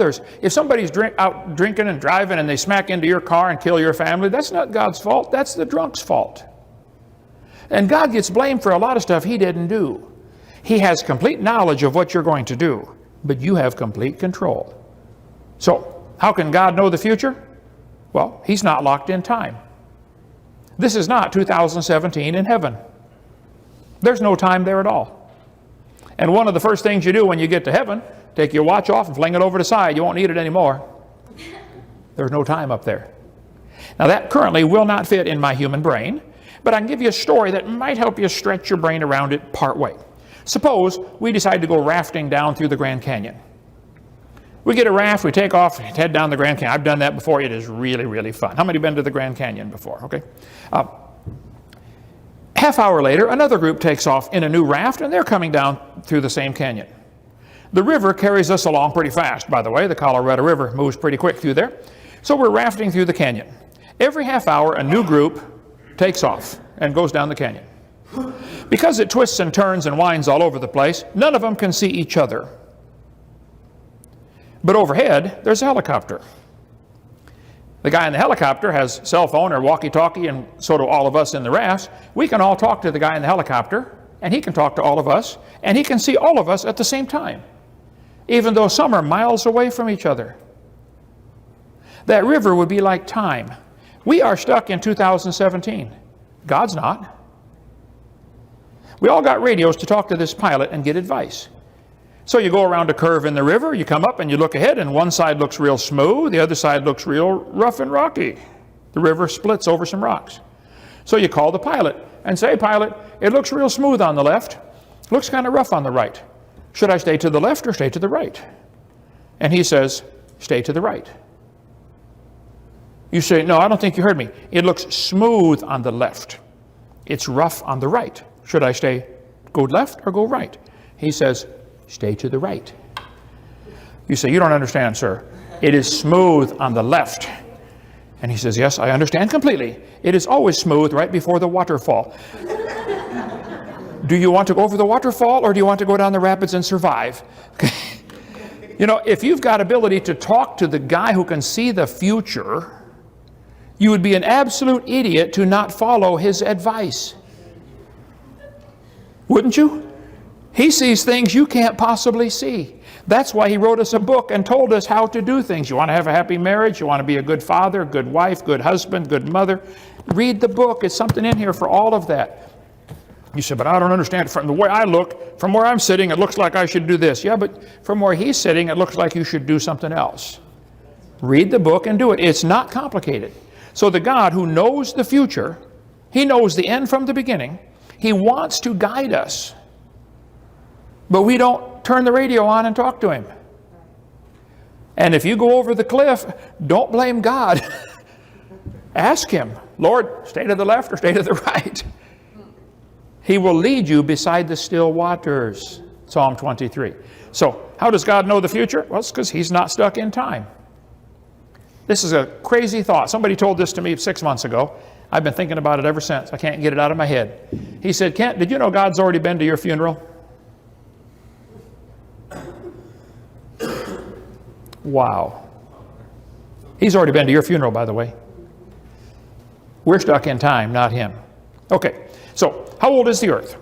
If somebody's out drinking and driving and they smack into your car and kill your family, that's not God's fault. That's the drunk's fault. And God gets blamed for a lot of stuff he didn't do. He has complete knowledge of what you're going to do, but you have complete control. So, how can God know the future? Well, he's not locked in time. This is not 2017 in heaven. There's no time there at all. And one of the first things you do when you get to heaven, take your watch off and fling it over the side. You won't need it anymore. There's no time up there. Now that currently will not fit in my human brain, but I can give you a story that might help you stretch your brain around it part way. Suppose we decide to go rafting down through the Grand Canyon. We get a raft, we take off, head down the Grand Canyon. I've done that before. It is really, really fun. How many have been to the Grand Canyon before? Okay. Half hour later, another group takes off in a new raft, and they're coming down through the same canyon. The river carries us along pretty fast, by the way. The Colorado River moves pretty quick through there. So we're rafting through the canyon. Every half hour, a new group takes off and goes down the canyon. Because it twists and turns and winds all over the place, none of them can see each other. But overhead, there's a helicopter. The guy in the helicopter has cell phone or walkie-talkie, and so do all of us in the rafts. We can all talk to the guy in the helicopter, and he can talk to all of us, and he can see all of us at the same time, even though some are miles away from each other. That river would be like time. We are stuck in 2017. God's not. We all got radios to talk to this pilot and get advice. So you go around a curve in the river, you come up and you look ahead, and one side looks real smooth, the other side looks real rough and rocky. The river splits over some rocks. So you call the pilot and say, "Pilot, it looks real smooth on the left, looks kind of rough on the right. Should I stay to the left or stay to the right?" And he says, "Stay to the right." You say, "No, I don't think you heard me. It looks smooth on the left. It's rough on the right. Should I go left or go right?" He says, "Stay to the right." You say, "You don't understand, sir. It is smooth on the left." And he says, "Yes, I understand completely. It is always smooth right before the waterfall." Do you want to go over the waterfall, or do you want to go down the rapids and survive? You know, if you've got ability to talk to the guy who can see the future, you would be an absolute idiot to not follow his advice. Wouldn't you? He sees things you can't possibly see. That's why he wrote us a book and told us how to do things. You want to have a happy marriage? You want to be a good father, good wife, good husband, good mother? Read the book. It's something in here for all of that. You say, "But I don't understand. From the way I look, from where I'm sitting, it looks like I should do this." Yeah, but from where he's sitting, it looks like you should do something else. Read the book and do it. It's not complicated. So the God who knows the future, he knows the end from the beginning. He wants to guide us. But we don't turn the radio on and talk to him. And if you go over the cliff, don't blame God. Ask him, "Lord, stay to the left or stay to the right?" He will lead you beside the still waters. Psalm 23. So, how does God know the future? Well, it's because he's not stuck in time. This is a crazy thought. Somebody told this to me 6 months ago. I've been thinking about it ever since. I can't get it out of my head. He said, "Kent, did you know God's already been to your funeral?" Wow. He's already been to your funeral, by the way. We're stuck in time, not him. Okay, so how old is the earth?